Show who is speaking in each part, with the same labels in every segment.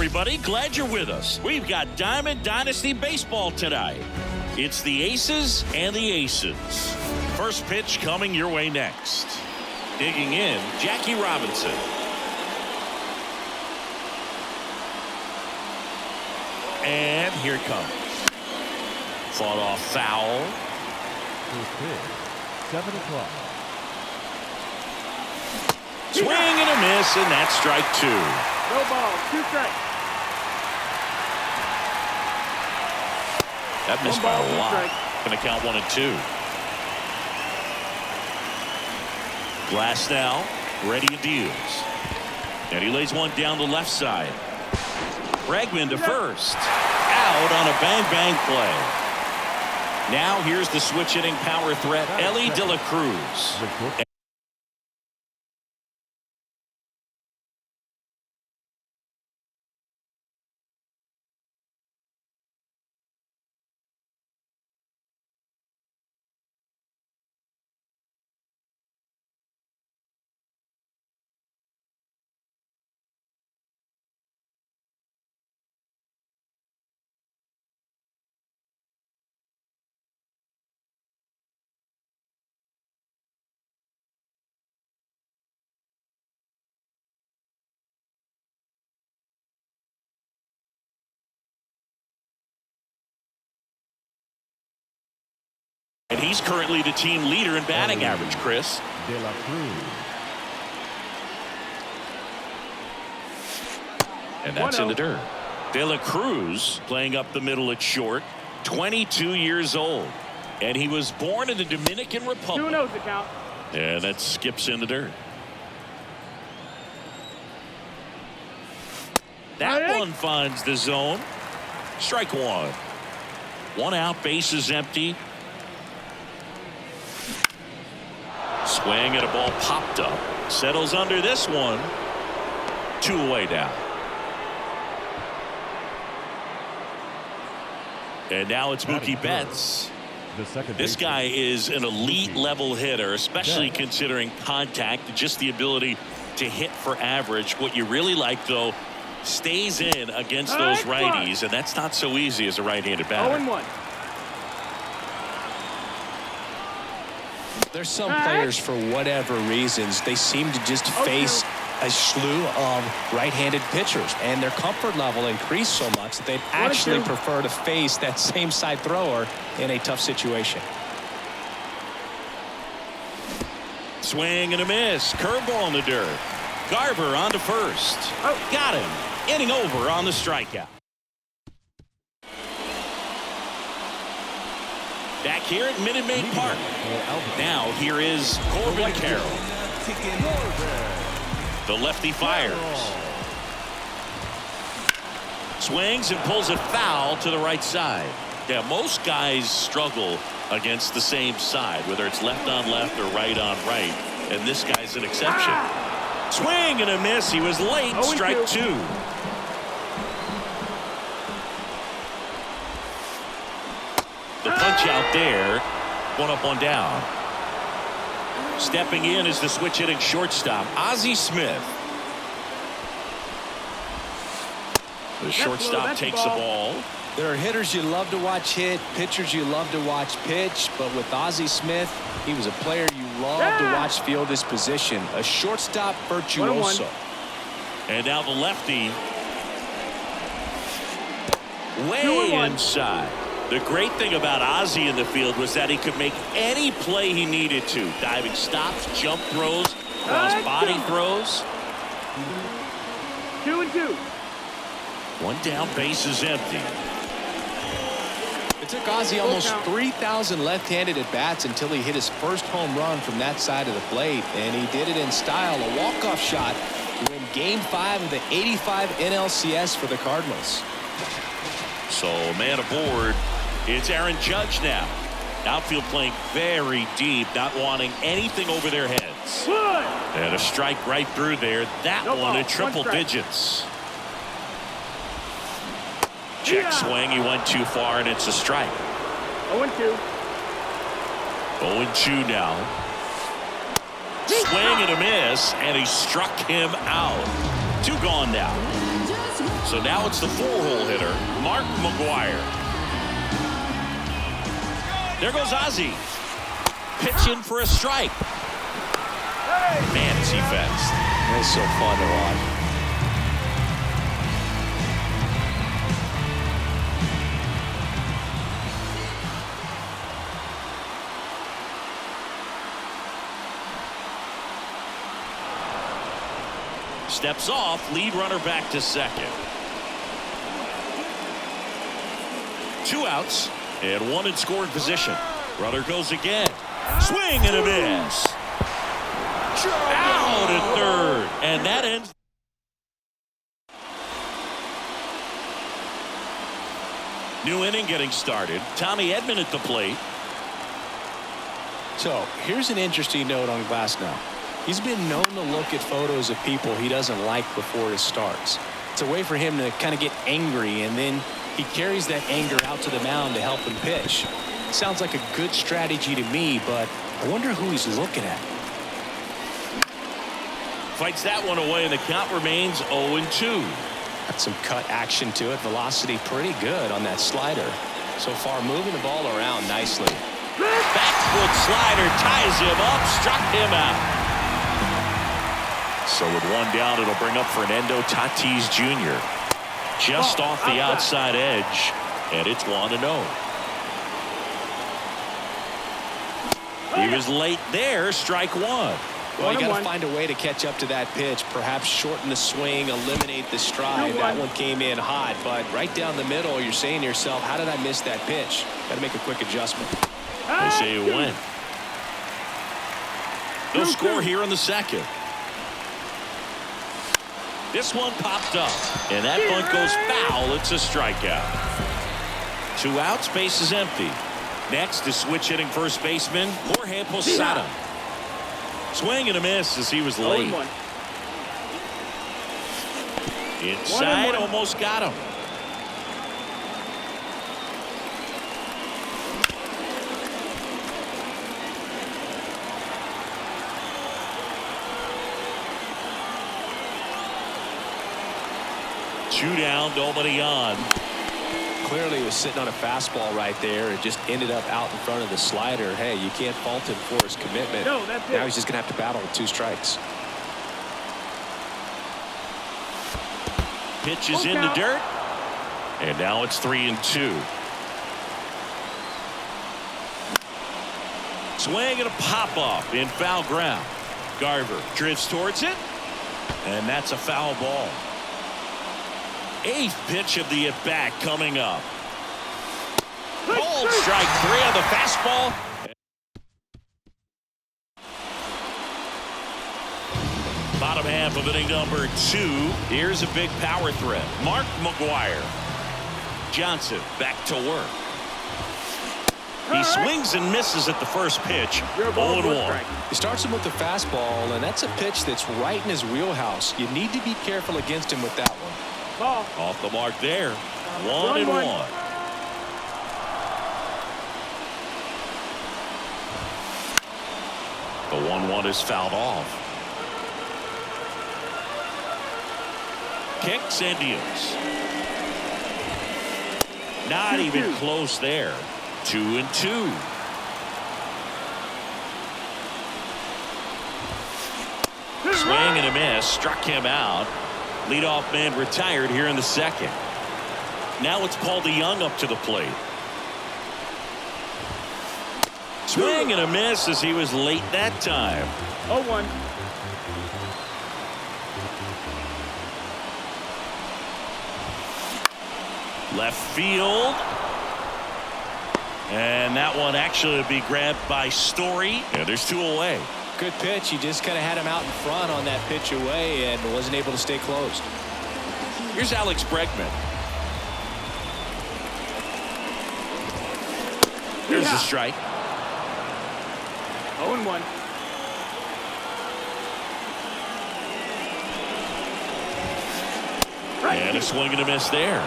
Speaker 1: everybody. Glad you're with us. We've got Diamond Dynasty Baseball tonight. It's the Aces and the Aces. First pitch coming your way next. Digging in, Jackie Robinson. And here it comes. Fought off foul.
Speaker 2: First pitch, 7 o'clock.
Speaker 1: Swing and a miss, and that's strike 2.
Speaker 3: No ball, 2 strikes.
Speaker 1: That missed by a lot. Going to count 1 and 2. Glass now, ready and deals. And he lays one down the left side. Bregman to first. Out on a bang-bang play. Now here's the switch-hitting power threat, Elly De La Cruz. And he's currently the team leader in batting average, Chris.
Speaker 2: De La Cruz.
Speaker 1: And that's in the dirt. De La Cruz playing up the middle at short, 22 years old. And he was born in the Dominican Republic.
Speaker 3: 2-0 the count.
Speaker 1: And that skips in the dirt. That one finds the zone. Strike 1. 1 out, bases empty. Swing and a ball popped up. Settles under this one. 2 away now. And now it's Mookie Betts. This guy is an elite level hitter, especially considering contact, just the ability to hit for average. What you really like, though, stays in against those righties, and that's not so easy as a right-handed batter.
Speaker 3: 0-1.
Speaker 4: There's some players, for whatever reasons, they seem to just face a slew of right-handed pitchers, and their comfort level increased so much that they'd actually prefer to face that same side thrower in a tough situation.
Speaker 1: Swing and a miss. Curveball in the dirt. Garver on to first. Got him. Inning over on the strikeout. Back here at Minute Maid Park. Now here is Corbin Carroll. The lefty fires. Swings and pulls it foul to the right side. Yeah, most guys struggle against the same side, whether it's left on left or right on right. And this guy's an exception. Swing and a miss. He was late. Strike 2. The punch out there. 1 up, 1 down. Stepping in is the switch hitting shortstop, Ozzie Smith. The shortstop takes the ball.
Speaker 4: There are hitters you love to watch hit, pitchers you love to watch pitch, but with Ozzie Smith, he was a player you love to watch field his position, a shortstop virtuoso.
Speaker 1: And now the lefty way inside. The great thing about Ozzie in the field was that he could make any play he needed to. Diving stops, jump throws, cross body throws.
Speaker 3: 2-2.
Speaker 1: 1 down, bases empty.
Speaker 4: It took Ozzie almost 3,000 left-handed at-bats until he hit his first home run from that side of the plate, and he did it in style, a walk-off shot to win Game 5 of the '85 NLCS for the Cardinals.
Speaker 1: So man aboard. It's Aaron Judge now. Outfield playing very deep, not wanting anything over their heads. And a strike right through there. That one at triple digits. Check swing. He went too far, and it's a strike.
Speaker 3: 0-2.
Speaker 1: 0-2 now. Swing and a miss, and he struck him out. 2 gone now. So now it's the 4-hole hitter, Mark McGwire. There goes Ozzie. Pitch in for a strike. Man, is he fast.
Speaker 4: That's so fun to watch.
Speaker 1: Steps off, lead runner back to second. 2 outs and 1 in scoring position. Runner goes again. Swing and a miss. Out at third, and that ends. New inning getting started. Tommy Edman at the plate.
Speaker 4: So here's an interesting note on Glasnow. He's been known to look at photos of people he doesn't like before he starts. It's a way for him to kind of get angry, and then he carries that anger out to the mound to help him pitch. Sounds like a good strategy to me, but I wonder who he's looking at.
Speaker 1: Fights that one away, and the count remains 0-2.
Speaker 4: Got some cut action to it. Velocity pretty good on that slider. So far, moving the ball around nicely.
Speaker 1: Backfoot slider ties him up, struck him out. So with 1 down, it'll bring up Fernando Tatis Jr. Just off the outside edge, and it's 1-0. He was late there, strike 1.
Speaker 4: Well, you got to find a way to catch up to that pitch, perhaps shorten the swing, eliminate the stride. That one came in hot, but right down the middle, you're saying to yourself, how did I miss that pitch? Got to make a quick adjustment.
Speaker 1: They say it went. No score here in the second. This one popped up, and that bunt goes foul. It's a strikeout. 2 outs, base is empty. Next is switch hitting first baseman Jorge Posada. Swing and a miss as he was late. Inside, almost got him. Two down, nobody on.
Speaker 4: Clearly he was sitting on a fastball right there. It just ended up out in front of the slider. Hey, you can't fault him for his commitment.
Speaker 3: No, that's it.
Speaker 4: Now he's just going to have to battle with 2 strikes.
Speaker 1: Pitch is in the dirt. And now it's 3-2. Swing and a pop-off in foul ground. Garver drifts towards it. And that's a foul ball. 8th pitch of the at-bat coming up. Called strike 3 on the fastball. Bottom half of inning number 2. Here's a big power threat. Mark McGwire. Johnson back to work. He swings and misses at the first pitch. 0-1.
Speaker 4: He starts him with the fastball, and that's a pitch that's right in his wheelhouse. You need to be careful against him with that one.
Speaker 3: Ball.
Speaker 1: Off the mark there. 1-1. The 1-1 is fouled off. Kicks and deals. Not even close there. 2-2. Swing and a miss. Struck him out. Leadoff man retired here in the second. Now it's Paul DeJong up to the plate. Swing and a miss as he was late that time.
Speaker 3: 0-1.
Speaker 1: Left field. And that one actually would be grabbed by Story. And there's 2 away.
Speaker 4: Good pitch. He just kind of had him out in front on that pitch away and wasn't able to stay closed.
Speaker 1: Here's Alex Bregman. Here's the strike.
Speaker 3: 0-1.
Speaker 1: And a swing and a miss there.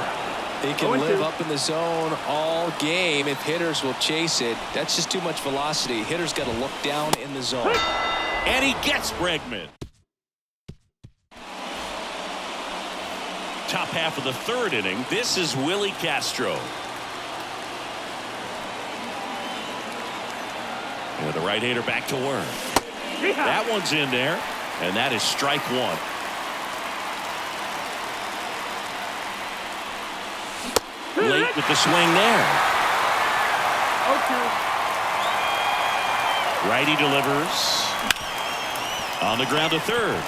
Speaker 4: He can live up in the zone all game if hitters will chase it. That's just too much velocity. Hitters got to look down in the zone.
Speaker 1: And he gets Bregman. top half of the third inning. This is Willie Castro. And the right-hander back to work. That one's in there, and that is strike one. Late with the swing there.
Speaker 3: 0-2.
Speaker 1: Righty delivers. On the ground to third.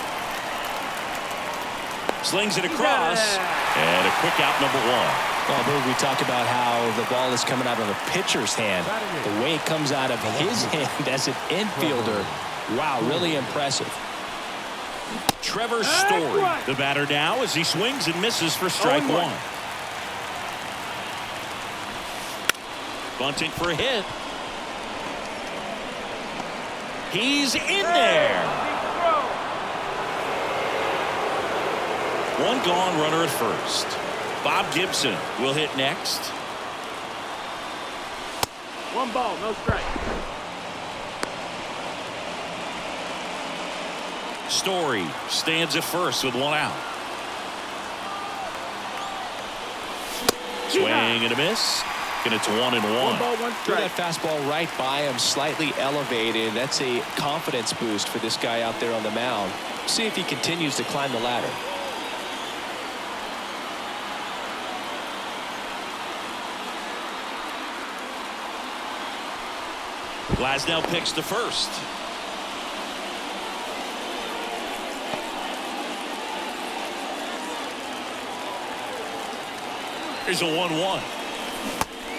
Speaker 1: Slings it across. And a quick out, number one.
Speaker 4: Well, Boog, we talk about how the ball is coming out of a pitcher's hand. The way it comes out of his hand as an infielder. Wow, really impressive.
Speaker 1: Trevor Story, the batter now as he swings and misses for strike one. Bunting for a hit. He's in there. One gone, runner at first. Bob Gibson will hit next.
Speaker 3: 1 ball, no strike.
Speaker 1: Story stands at first with one out. Swing and a miss. And it's 1-1.
Speaker 3: 1 ball, 1
Speaker 4: Threw
Speaker 3: strike.
Speaker 4: that fastball right by him, slightly elevated. That's a confidence boost for this guy out there on the mound. See if he continues to climb the ladder.
Speaker 1: Glasnow picks to first. Here's a 1-1.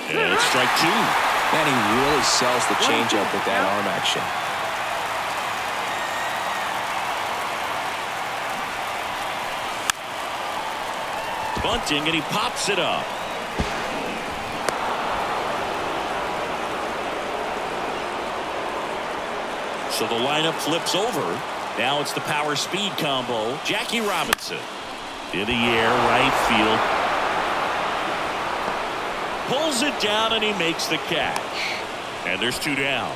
Speaker 1: And it's strike two.
Speaker 4: Man, he really sells the changeup with that arm action.
Speaker 1: Bunting, and he pops it up. So the lineup flips over. Now it's the power speed combo. Jackie Robinson in the air, right field. Pulls it down and he makes the catch. And there's 2 down.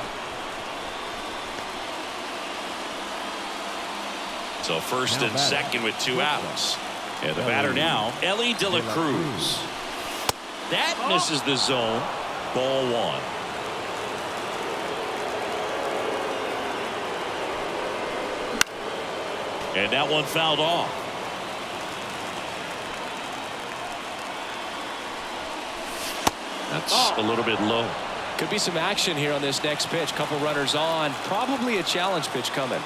Speaker 1: So first and second with 2 outs. And the batter now, Ellie De La Cruz. That misses the zone. Ball 1. And that one fouled off. That's a little bit low.
Speaker 4: Could be some action here on this next pitch. Couple runners on. Probably a challenge pitch coming.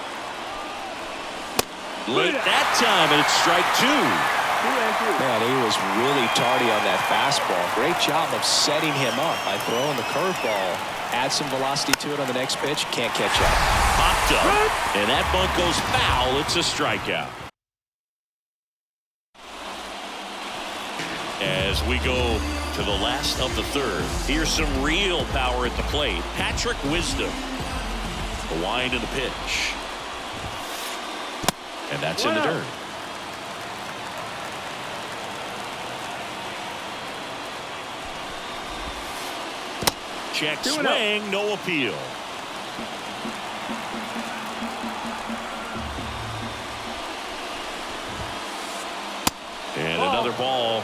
Speaker 1: Late that time, and it's strike 2.
Speaker 4: Man, he was really tardy on that fastball. Great job of setting him up by throwing the curveball. Add some velocity to it on the next pitch. Can't catch up.
Speaker 1: Popped up, and that bunt goes foul. It's a strikeout. As we go to the last of the third, here's some real power at the plate. Patrick Wisdom. The wind of the pitch. And that's in the dirt. Check swing, no appeal. And another ball.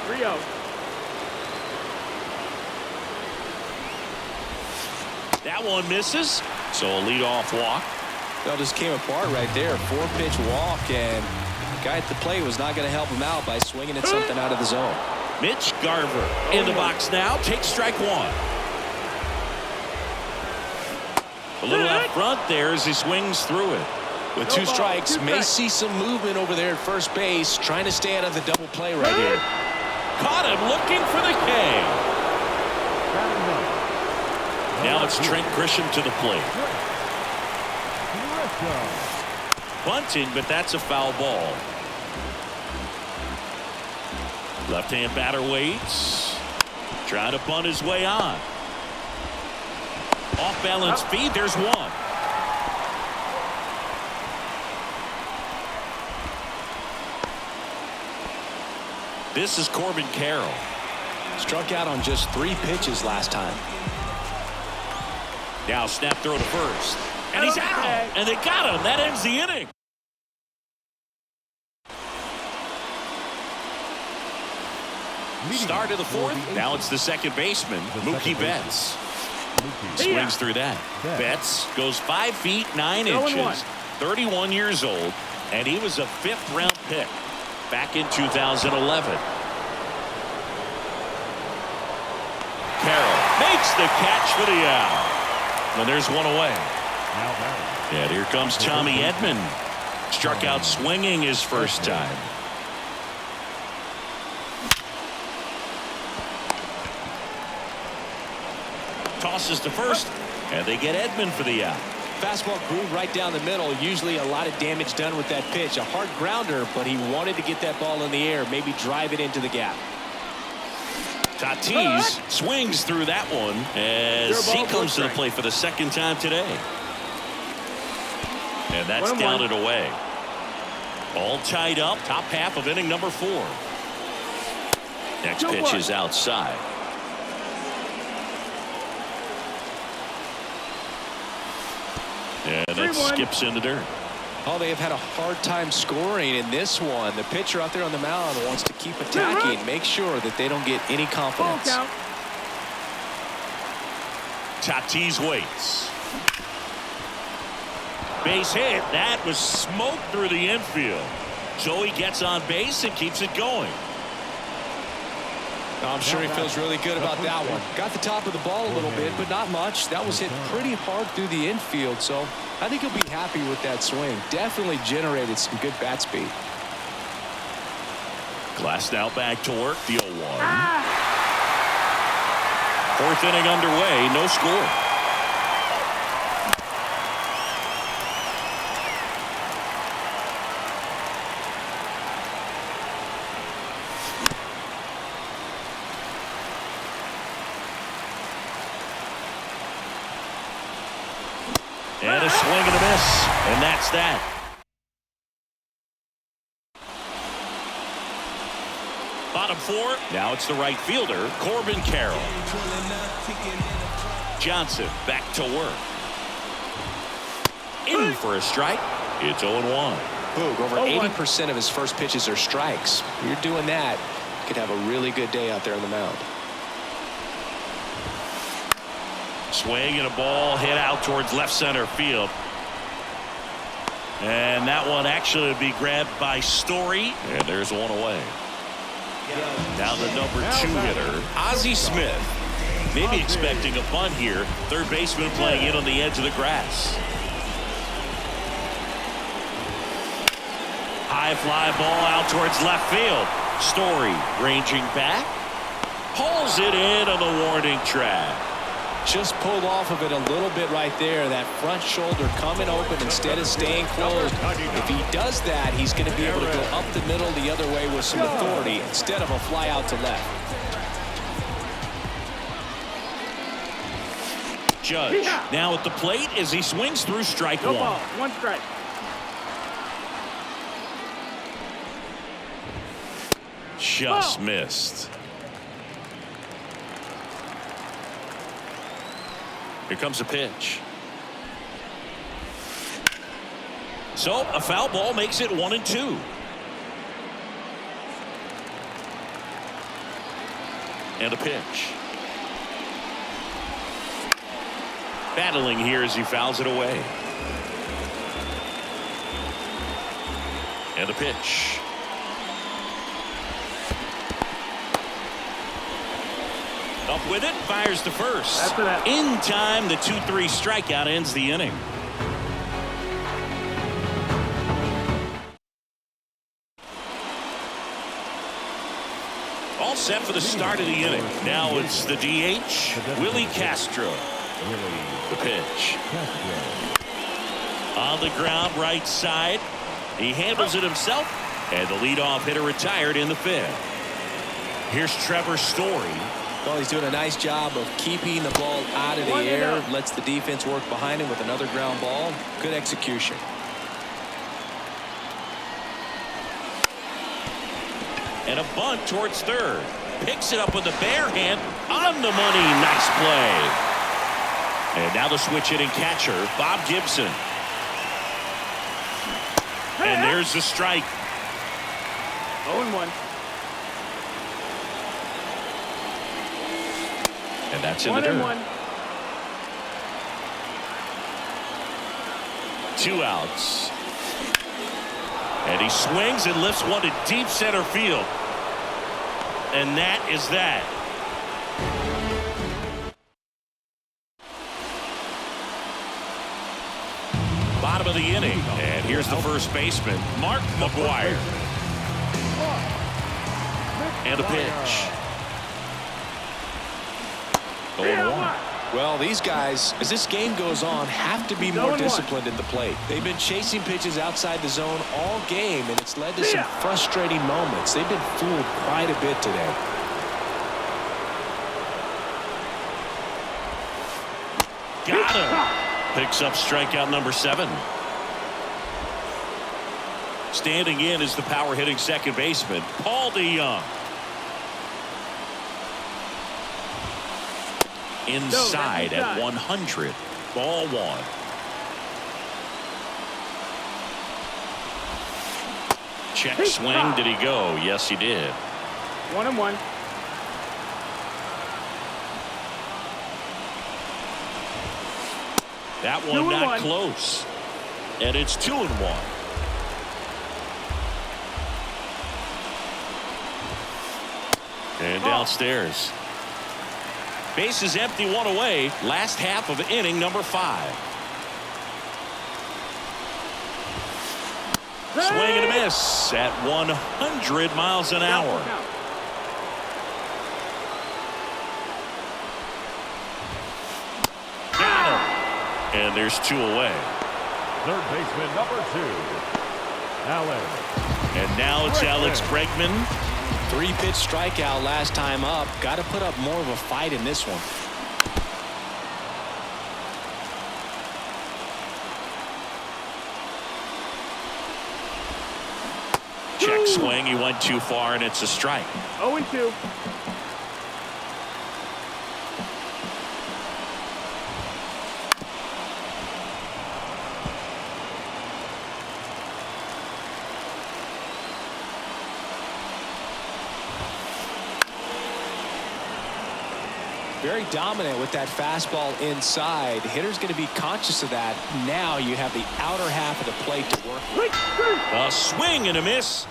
Speaker 3: 3-0.
Speaker 1: That one misses. So a leadoff walk.
Speaker 4: Well, just came apart right there. 4-pitch walk, and the guy at the plate was not going to help him out by swinging at something out of the zone.
Speaker 1: Mitch Garver in the box now. Takes strike 1. A little out front there as he swings through it.
Speaker 4: With 2 strikes, may see some movement over there at first base, trying to stay out of the double play right here.
Speaker 1: Caught him looking for the K. Now it's Trent Grisham to the plate. Bunting, but that's a foul ball. Left-hand batter waits. Trying to bunt his way on. Off-balance feed. There's one. This is Corbin Carroll.
Speaker 4: Struck out on just 3 pitches last time.
Speaker 1: Now snap throw to first. And he's out. And they got him. That ends the inning. Start of the fourth. Now it's the second baseman, Mookie Betts. Swings through that. Betts goes 5 feet 9 inches, 31 years old, and he was a 5th-round pick back in 2011. Carroll makes the catch for the out. And there's one away. And here comes Tommy Edman. Struck out swinging his first time. Tosses to first, and they get Edman for the out.
Speaker 4: Fastball grew right down the middle. Usually a lot of damage done with that pitch. A hard grounder, but he wanted to get that ball in the air, maybe drive it into the gap.
Speaker 1: Tatis swings through that one as he comes to the plate for the second time today. And that's downed away. All tied up, top half of inning number 4. Next pitch is outside. And that skips into dirt.
Speaker 4: Oh, they have had a hard time scoring in this one. The pitcher out there on the mound wants to keep attacking, make sure that they don't get any confidence.
Speaker 1: Tatis waits. Base hit. That was smoke through the infield. So he gets on base and keeps it going.
Speaker 4: I'm sure he feels really good about that one. Got the top of the ball a little bit, but not much. That was hit pretty hard through the infield, so I think he'll be happy with that swing. Definitely generated some good bat speed.
Speaker 1: Glass now back to work. The 0-1. 4th inning underway. No score. And a swing and a miss. And that's that. Bottom 4. Now it's the right fielder, Corbin Carroll. Johnson back to work. In for a strike. It's 0-1.
Speaker 4: Boog, over 80% of his first pitches are strikes. When you're doing that, you could have a really good day out there on the mound.
Speaker 1: Swing and a ball hit out towards left center field. And that one actually would be grabbed by Story. And there's one away. Now the number 2 hitter, Ozzie Smith. Maybe expecting a bunt here. Third baseman playing in on the edge of the grass. High fly ball out towards left field. Story ranging back. Pulls it in on the warning track.
Speaker 4: Just pulled off of it a little bit right there. That front shoulder coming open instead of staying closed. If he does that, he's going to be able to go up the middle the other way with some authority instead of a fly out to left.
Speaker 1: Judge now at the plate as he swings through strike 1.
Speaker 3: Ball, 1 strike.
Speaker 1: Just missed. Here comes a pitch. So a foul ball makes it 1-2. And a pitch. Battling here as he fouls it away. And a pitch. Up with it, fires to first. In time, the 2-3 strikeout ends the inning. All set for the start of the inning. Now it's the DH, Willie Castro. The pitch. On the ground, right side. He handles it himself, and the leadoff hitter retired in the 5th. Here's Trevor Story.
Speaker 4: Well, he's doing a nice job of keeping the ball out of the air. Lets the defense work behind him with another ground ball. Good execution.
Speaker 1: And a bunt towards third. Picks it up with a bare hand. On the money. Nice play. And now the switch hitting catcher, Bob Gibson. And there's the strike.
Speaker 3: 0-1.
Speaker 1: that's in the dirt.
Speaker 3: 1-1.
Speaker 1: 2 outs. And he swings and lifts one to deep center field. And that is that. Bottom of the inning. And here's the first baseman, Mark McGwire. And a pitch. 0-1.
Speaker 4: Well, these guys, as this game goes on, have to be more disciplined at the plate. They've been chasing pitches outside the zone all game, and it's led to some frustrating moments. They've been fooled quite a bit today.
Speaker 1: Got him. Picks up strikeout number 7. Standing in is the power hitting second baseman, Paul DeJong. Inside at 100. Ball 1. Check swing. Did he go? Yes, he did.
Speaker 3: 1-1.
Speaker 1: That one not close. And it's 2-1. And downstairs. Base is empty, 1 away. Last half of inning number 5. Swing and a miss at 100 miles an hour. Got him. And there's 2 away.
Speaker 2: Third baseman number 2, Alex.
Speaker 1: And now it's Alex Bregman.
Speaker 4: 3-pitch strikeout last time up. Got to put up more of a fight in this one.
Speaker 1: Check swing. He went too far, and it's a strike.
Speaker 3: 0-2.
Speaker 4: Very dominant with that fastball inside. The hitter's going to be conscious of that. Now you have the outer half of the plate to work with.
Speaker 1: A swing and a miss.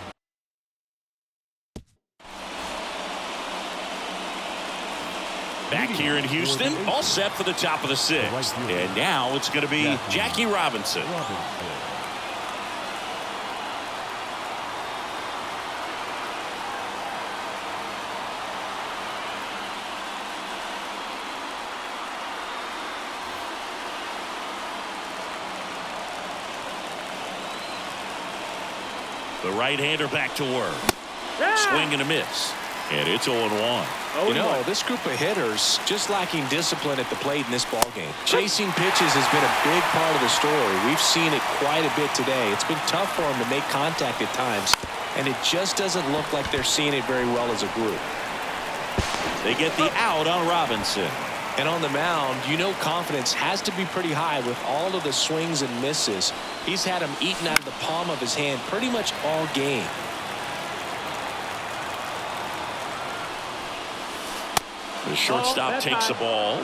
Speaker 1: Back here in Houston, all set for the top of the 6th. And now it's going to be Jackie Robinson. The right-hander back to work. Swing and a miss. And it's 0-1.
Speaker 4: You know, this group of hitters just lacking discipline at the plate in this ballgame. Chasing pitches has been a big part of the story. We've seen it quite a bit today. It's been tough for them to make contact at times, and it just doesn't look like they're seeing it very well as a group.
Speaker 1: They get the out on Robinson.
Speaker 4: And on the mound, you know confidence has to be pretty high with all of the swings and misses. He's had them eaten out of the palm of his hand pretty much all game.
Speaker 1: The shortstop takes the ball.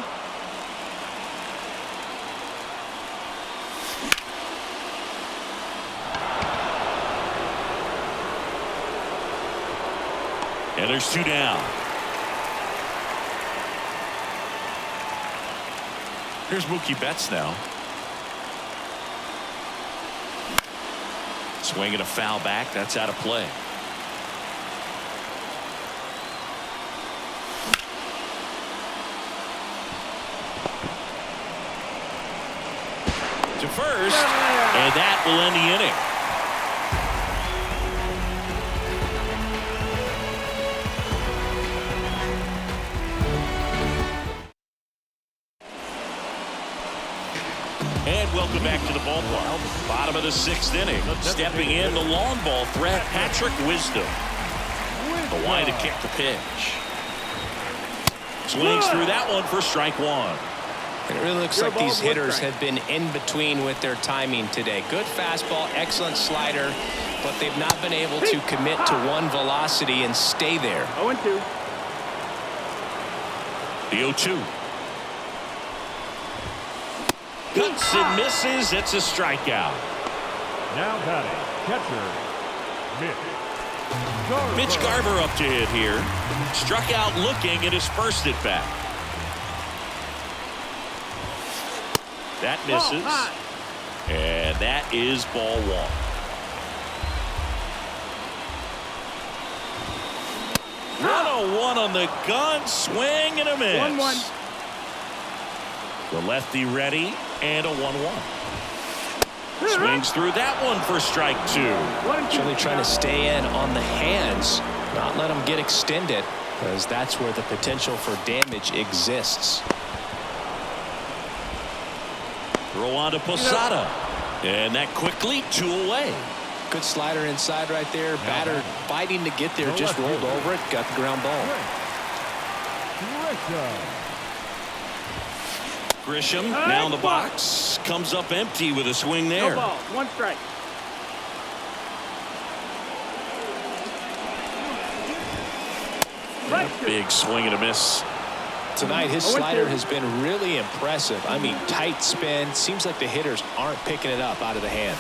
Speaker 1: And there's 2 down. Here's Mookie Betts now. Swinging a foul back. That's out of play. To first, and that will end the inning. And welcome back to the ballpark. Bottom of the 6th inning. Stepping in the long ball threat, Patrick Wisdom. Kawhi to kick the pitch. Swings through that one for strike 1.
Speaker 4: It really looks like these hitters have been in between with their timing today. Good fastball, excellent slider, but they've not been able to commit to one velocity and stay there.
Speaker 3: 0-2.
Speaker 1: The 0-2. Cuts and misses. It's a strikeout.
Speaker 2: Now batting, catcher,
Speaker 1: Mitch Garver up to hit here. Struck out looking at his first at bat. That misses. And that is ball one. One on the gun, swing and a miss.
Speaker 3: 1-1.
Speaker 1: The lefty ready and a 1-1. Swings through that one for strike two.
Speaker 4: Really trying to stay in on the hands, not let them get extended, because that's where the potential for damage exists.
Speaker 1: Throw on to Posada. And that quickly 2 away.
Speaker 4: Good slider inside right there. Batter fighting to get there, just rolled over it, got the ground ball.
Speaker 1: Grisham now in the box, comes up empty with a swing there.
Speaker 3: No ball, 1 strike.
Speaker 1: Big swing and a miss.
Speaker 4: Tonight his slider has been really impressive. I mean, tight spin. Seems like the hitters aren't picking it up out of the hand.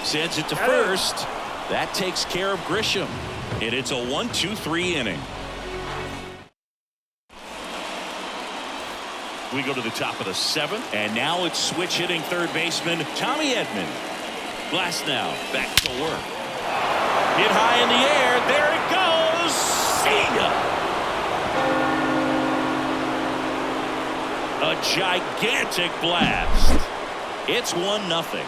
Speaker 1: Sends it to first. That takes care of Grisham. And it's a 1-2-3 inning. We go to the top of the 7th, and now it's switch hitting third baseman Tommy Edman. Glasnow back to work. Hit high in the air. There it goes. See ya. A gigantic blast. It's 1-0.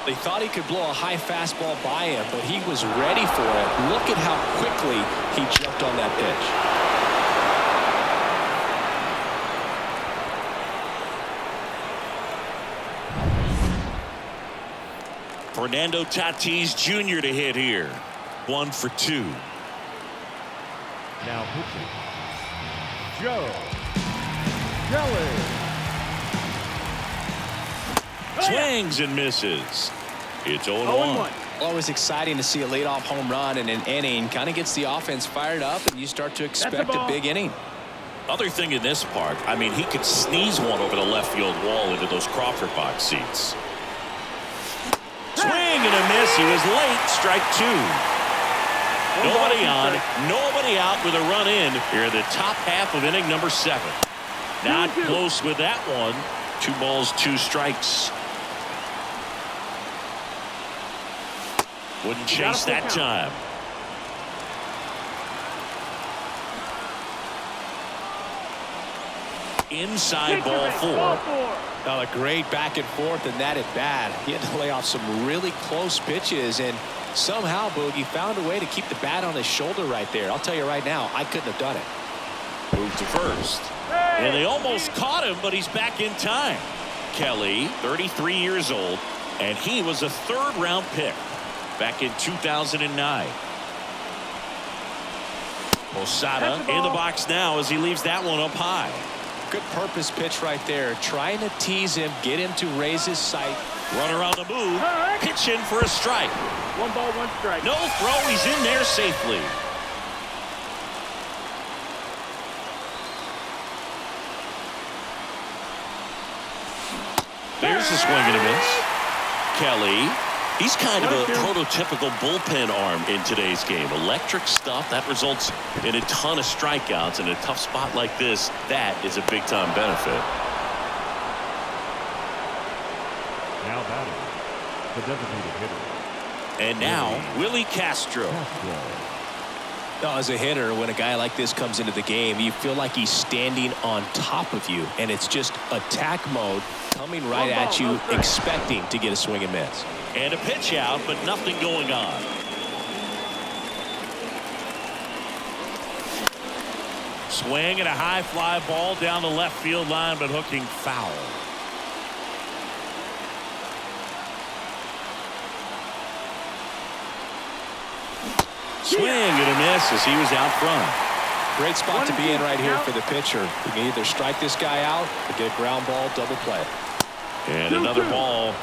Speaker 4: They thought he could blow a high fastball by him, but he was ready for it. Look at how quickly he jumped on that pitch.
Speaker 1: Fernando Tatis Jr. to hit here. 1 for 2.
Speaker 2: Now pitching, Joe Kelly.
Speaker 1: Swings and misses. It's 0-1.
Speaker 4: Always exciting to see a leadoff home run in an inning. Kind of gets the offense fired up, and you start to expect a big inning.
Speaker 1: Other thing in this part, I mean, he could sneeze one over the left field wall into those Crawford box seats. Swing and a miss. He was late. Strike 2. Nobody on, nobody out with a run in here in the top half of inning number 7. Not close with that one. 2 balls, 2 strikes. Wouldn't chase that time. Inside ball 4.
Speaker 4: Now a great back and forth in that at bat. He had to lay off some really close pitches, and somehow Boogie found a way to keep the bat on his shoulder right there. I'll tell you right now, I couldn't have done it.
Speaker 1: Moved to first. And they almost caught him, but he's back in time. Kelly, 33 years old, and he was a 3rd-round pick back in 2009. Posada in the box now as he leaves that one up high.
Speaker 4: Good purpose pitch right there. Trying to tease him, get him to raise his sight.
Speaker 1: Runner on the move. Pitch in for a strike.
Speaker 3: 1 ball, 1 strike.
Speaker 1: No throw. He's in there safely. There's a swing and a miss. Kelly. He's kind of a prototypical bullpen arm in today's game. Electric stuff that results in a ton of strikeouts in a tough spot like this. That is a big-time benefit.
Speaker 2: Now batting, the designated hitter.
Speaker 1: And now Willie Castro.
Speaker 4: Now, as a hitter, when a guy like this comes into the game, you feel like he's standing on top of you, and it's just attack mode coming right at you, expecting to get a swing and miss.
Speaker 1: And a pitch out, but nothing going on. Swing and a high fly ball down the left field line, but hooking foul. Swing and a miss as he was out front.
Speaker 4: Great spot to be in right here for the pitcher. You can either strike this guy out or get a ground ball, double play.
Speaker 1: And another ball.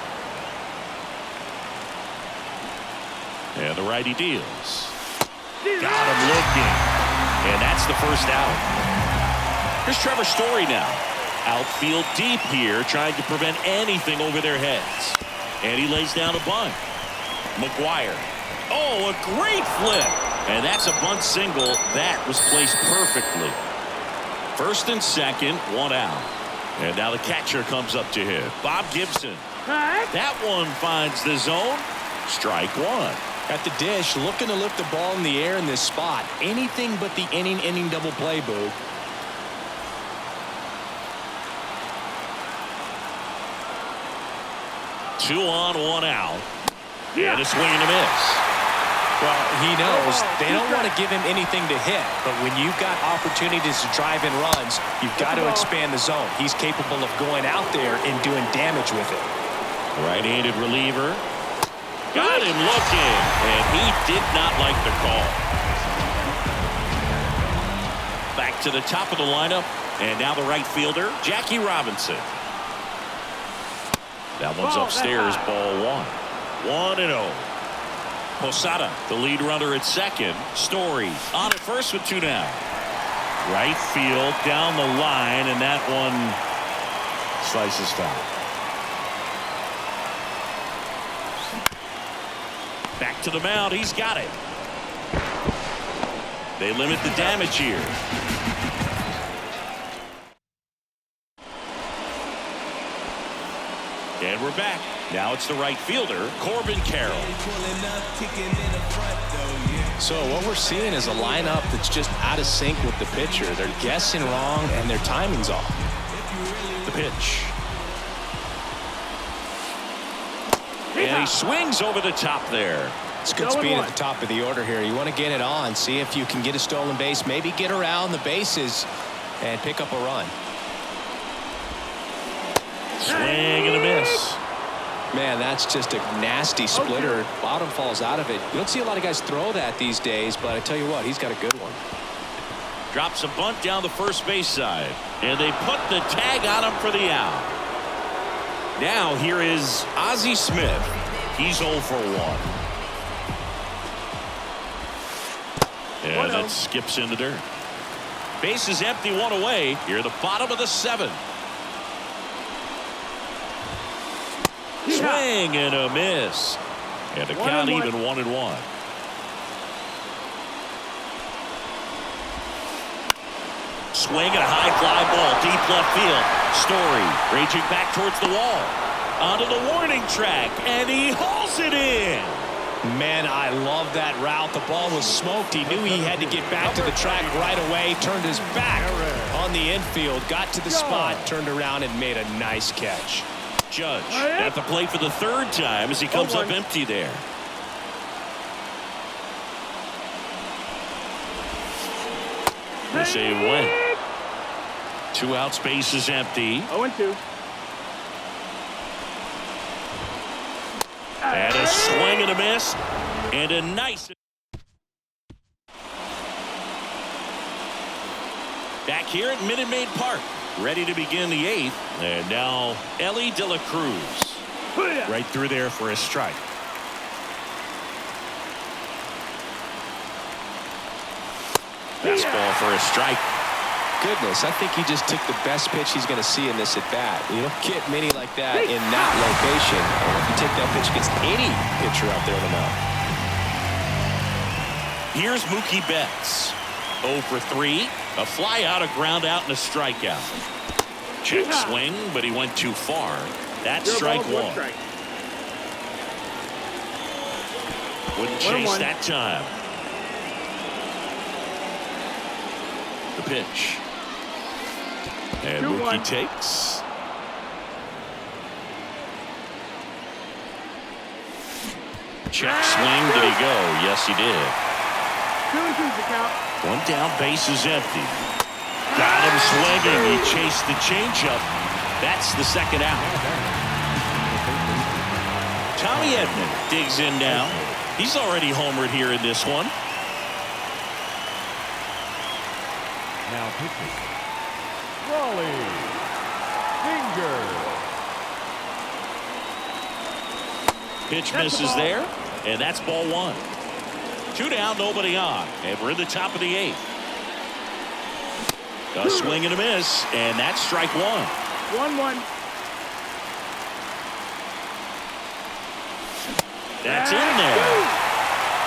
Speaker 1: And the righty deals. Got him looking. And that's the first out. Here's Trevor Story now. Outfield deep here, trying to prevent anything over their heads. And he lays down a bunt. McGuire. Oh, a great flip. And that's a bunt single. That was placed perfectly. First and second, one out. And now the catcher comes up to hit. Bob Gibson. That one finds the zone. Strike one.
Speaker 4: At the dish, looking to lift the ball in the air in this spot. Anything but the inning double play, Boo.
Speaker 1: Two on, one out. And a swing and a miss.
Speaker 4: Well, he knows they don't want to give him anything to hit, but when you've got opportunities to drive in runs, you've got to expand the zone. He's capable of going out there and doing damage with it.
Speaker 1: Right-handed reliever. Got him looking, and he did not like the call. Back to the top of the lineup, and now the right fielder, Jackie Robinson. That one's upstairs, ball one. 1-0. Posada, the lead runner at second. Story on at first with two down. Right field down the line, and that one slices foul. Back to the mound. He's got it. They limit the damage here. And we're back. Now it's the right fielder, Corbin Carroll.
Speaker 4: So what we're seeing is a lineup that's just out of sync with the pitcher. They're guessing wrong and their timing's off.
Speaker 1: The pitch. And he swings over the top there.
Speaker 4: It's good speed at the top of the order here. You want to get it on, see if you can get a stolen base, maybe get around the bases and pick up a run.
Speaker 1: Swing and a miss.
Speaker 4: Man, that's just a nasty splitter. Bottom falls out of it. You don't see a lot of guys throw that these days, but I tell you what, he's got a good one.
Speaker 1: Drops a bunt down the first base side, and they put the tag on him for the out. Now here is Ozzie Smith. He's 0 for 1. And that skips into dirt. Base is empty, one away. Here, the bottom of the 7th. Swing and a miss. And the count even 1-1. Swing and a high fly ball, deep left field. Story raging back towards the wall. Onto the warning track, and he hauls it in.
Speaker 4: Man, I love that route. The ball was smoked. He knew he had to get back to the track right away. Turned his back on the infield, got to the spot, turned around and made a nice catch.
Speaker 1: Judge at the plate for the 3rd time as he comes up empty there. The save went. 2 outs, base is empty.
Speaker 3: 0-2.
Speaker 1: And a swing and a miss. And a nice. Back here at Minute Maid Park. Ready to begin the 8th. And now Elly De La Cruz. Right through there for a strike. Fastball for a strike.
Speaker 4: Goodness, I think he just took the best pitch he's going to see in this at bat. You don't get many like that in that location. If you take that pitch against any pitcher out there on the mound.
Speaker 1: Here's Mookie Betts. 0 for 3. A fly out, a ground out, and a strikeout. Check swing, but he went too far. That's strike 1. Wouldn't chase that time. The pitch. And Mookie takes. Check swing. Did he go? Yes, he did.
Speaker 3: 2-2's the count.
Speaker 1: 1 down, base is empty. Got him swinging. He chased the changeup. That's the 2nd out. Tommy Edman digs in now. He's already homered here in this one.
Speaker 2: Now pitching. Raleigh Finger.
Speaker 1: Pitch misses there, and that's ball 1. 2 down, nobody on, and we're in the top of the 8th. A swing and a miss, and that's strike one.
Speaker 3: 1-1.
Speaker 1: That's in there.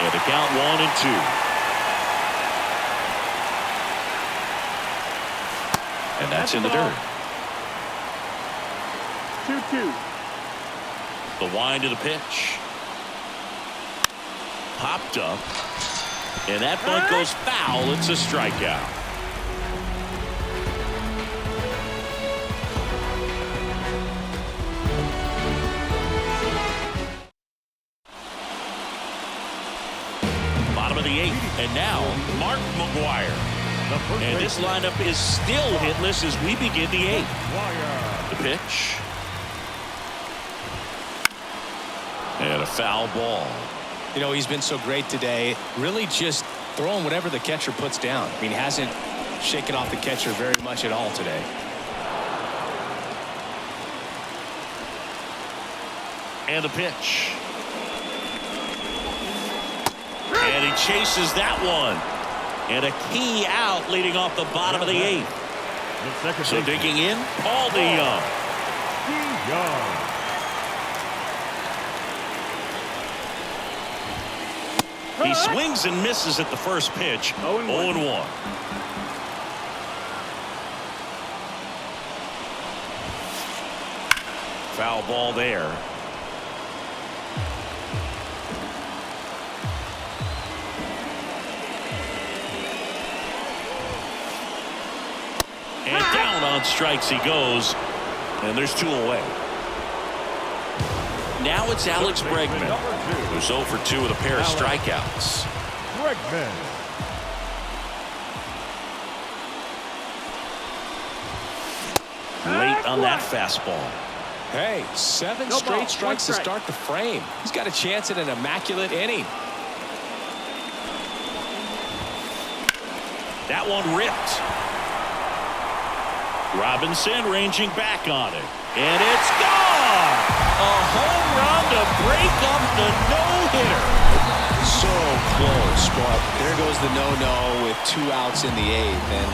Speaker 1: And the count 1-2. And that's in the dirt.
Speaker 3: 2-2.
Speaker 1: The wind of the pitch. Popped up. And that bunt goes foul. It's a strikeout. Bottom of the eighth. And now, Mark McGwire. And this lineup is still hitless as we begin the eighth. The pitch. And a foul ball.
Speaker 4: You know, he's been so great today. Really just throwing whatever the catcher puts down. I mean, he hasn't shaken off the catcher very much at all today.
Speaker 1: And the pitch. And he chases that one. And a key out leading off the bottom of the eighth. So digging in, Paul DeJong. He swings and misses at the first pitch. 0-1. Foul ball there. And down on strikes he goes. And there's 2 away. Now it's Alex Bregman, who's 0 for 2 with a pair of strikeouts.
Speaker 2: Bregman.
Speaker 1: Late on that fastball.
Speaker 4: Hey, 7 straight strikes to start the frame. He's got a chance at an immaculate inning.
Speaker 1: That one ripped. Robinson ranging back on it. And it's gone! A home run to break up the no-hitter.
Speaker 4: So close, but there goes the no-no with 2 outs in the 8th. And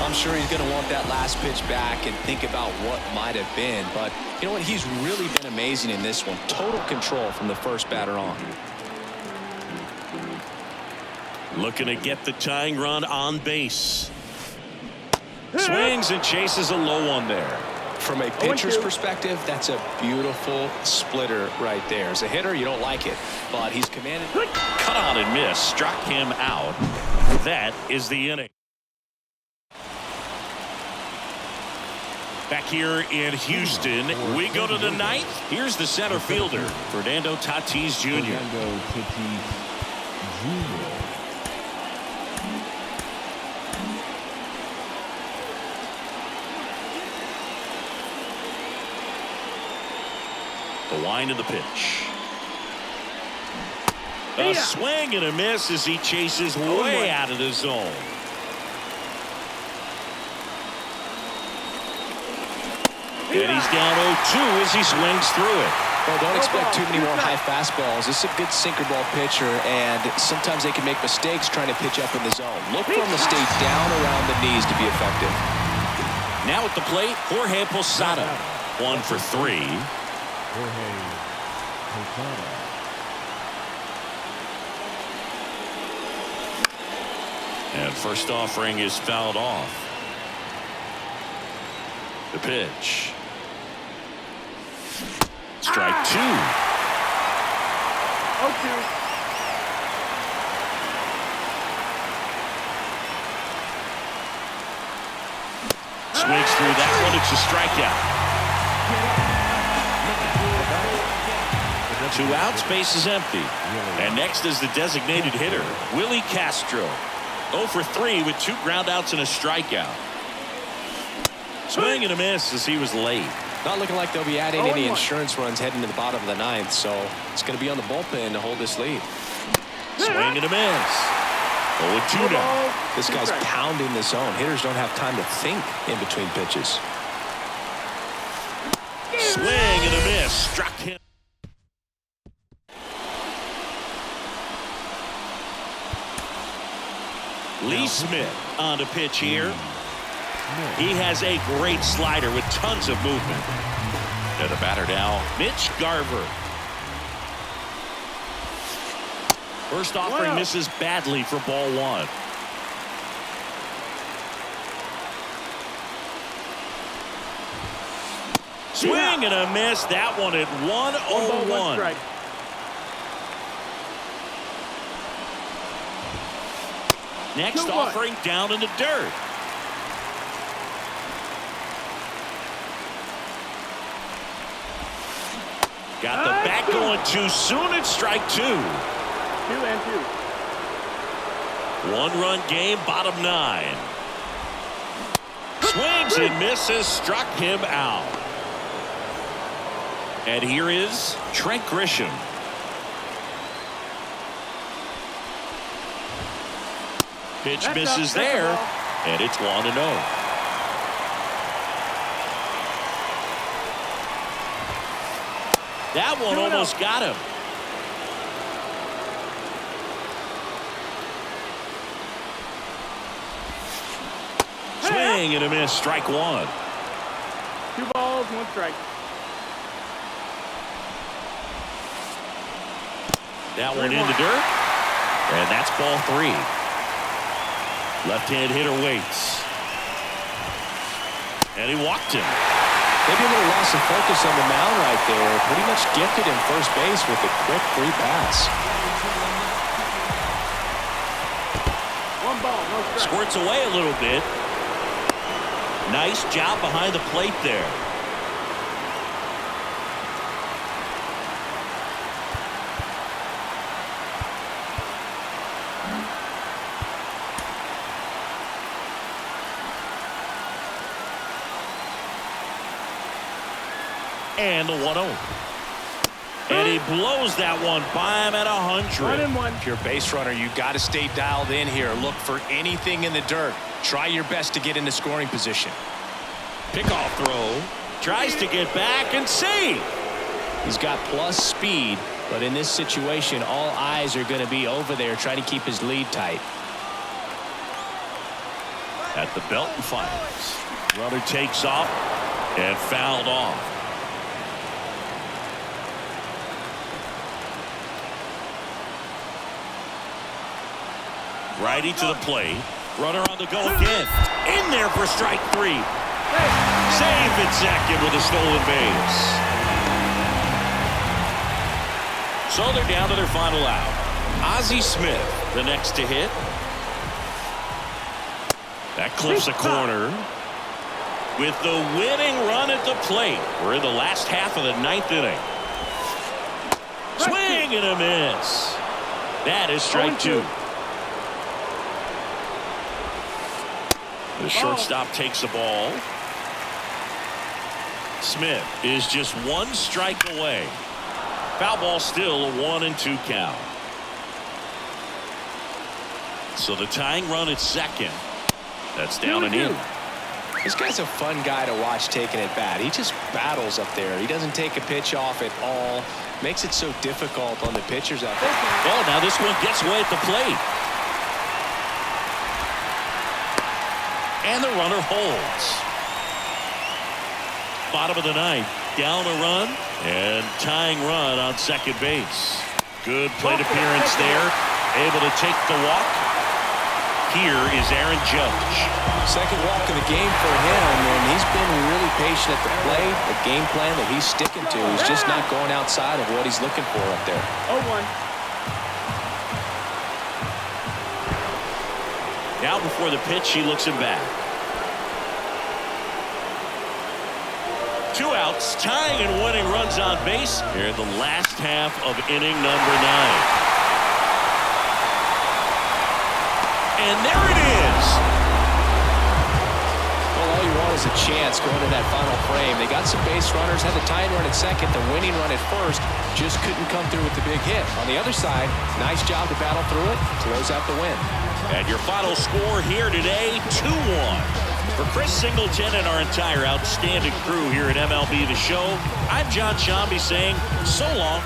Speaker 4: I'm sure he's going to want that last pitch back and think about what might have been. But you know what? He's really been amazing in this one. Total control from the first batter on.
Speaker 1: Looking to get the tying run on base. Swings and chases a low one there.
Speaker 4: From a pitcher's perspective, that's a beautiful splitter right there. As a hitter, you don't like it, but he's commanded.
Speaker 1: Cut on and miss. Struck him out. That is the inning. Back here in Houston, we go to the 9th. Here's the center fielder, Fernando Tatis Jr. The wind of the pitch. A swing and a miss as he chases way out of the zone. And he's down 0-2 as he swings through it.
Speaker 4: Well, don't expect too many more high fastballs. This is a good sinker ball pitcher, and sometimes they can make mistakes trying to pitch up in the zone. Look for him to stay down around the knees to be effective.
Speaker 1: Now at the plate, Jorge Posada. 1 for 3.
Speaker 2: Jorge Posada.
Speaker 1: And first offering is fouled off. The pitch. Strike 2.
Speaker 3: 0-2.
Speaker 1: Swings through that one. It's a strikeout. 2 outs, base is empty. And next is the designated hitter, Willie Castro. 0 for 3 with 2 groundouts and a strikeout. Swing and a miss as he was late.
Speaker 4: Not looking like they'll be adding any insurance runs heading to the bottom of the 9th, so it's going to be on the bullpen to hold this lead.
Speaker 1: Swing and a miss. 0-2 now.
Speaker 4: This guy's pounding the zone. Hitters don't have time to think in between pitches.
Speaker 1: Swing and a miss. Struck him. Lee Smith on the pitch here.
Speaker 2: Smith.
Speaker 1: He has a great slider with tons of movement. And the batter now, Mitch Garver. First offering misses badly for ball one. Swing and a miss. That one at 1-0-1. Next offering down in the dirt. Got the bat going too soon. It's strike two.
Speaker 3: 2-2.
Speaker 1: One-run game, bottom nine. Swings and misses, struck him out. And here is Trent Grisham. Pitch misses there, and it's 1-0. That one almost got him. Swing and a miss, strike one.
Speaker 3: 2 balls, 1 strike.
Speaker 1: That one in the dirt, and that's ball 3. Left-hand hitter waits. And he walked him.
Speaker 4: Maybe a little loss of focus on the mound right there. Pretty much gifted him first base with a quick free pass.
Speaker 3: 1 ball, no strike.
Speaker 1: Squirts away a little bit. Nice job behind the plate there. And the 1-0. And he blows that one by him at 100.
Speaker 3: 1-1.
Speaker 4: If you're a base runner, you got to stay dialed in here. Look for anything in the dirt. Try your best to get into scoring position.
Speaker 1: Pickoff throw. Tries to get back and save.
Speaker 4: He's got plus speed, but in this situation, all eyes are going to be over there trying to keep his lead tight.
Speaker 1: At the belt and fires. Runner takes off and fouled off. Righty to the plate. Runner on the go again. In there for strike 3. Safe at second with a stolen base. So they're down to their final out. Ozzie Smith, the next to hit. That clips a corner. With the winning run at the plate. We're in the last half of the 9th inning. Swing and a miss. That is strike 2. The shortstop takes the ball. Smith is just 1 strike away. Foul ball still a 1-2 count. So the tying run at second. That's down and in.
Speaker 4: This guy's a fun guy to watch taking at bat. He just battles up there. He doesn't take a pitch off at all. Makes it so difficult on the pitchers out there.
Speaker 1: Oh, now this one gets away at the plate. And the runner holds. Bottom of the 9th. Down a run and tying run on second base. Good plate appearance there. Able to take the walk. Here is Aaron Judge.
Speaker 4: Second walk of the game for him, and he's been really patient at the plate. The game plan that he's sticking to. He's just not going outside of what he's looking for up there.
Speaker 3: 0-1.
Speaker 1: Now before the pitch, he looks him back. 2 outs, tying and winning runs on base here in the last half of inning number 9. And there it is.
Speaker 4: Well, all you want is a chance going to that final frame. They got some base runners, had the tying run at second, the winning run at first, just couldn't come through with the big hit. On the other side, nice job to battle through it, close out the win.
Speaker 1: And your final score here today, 2-1. For Chris Singleton and our entire outstanding crew here at MLB The Show, I'm John Shambi saying so long.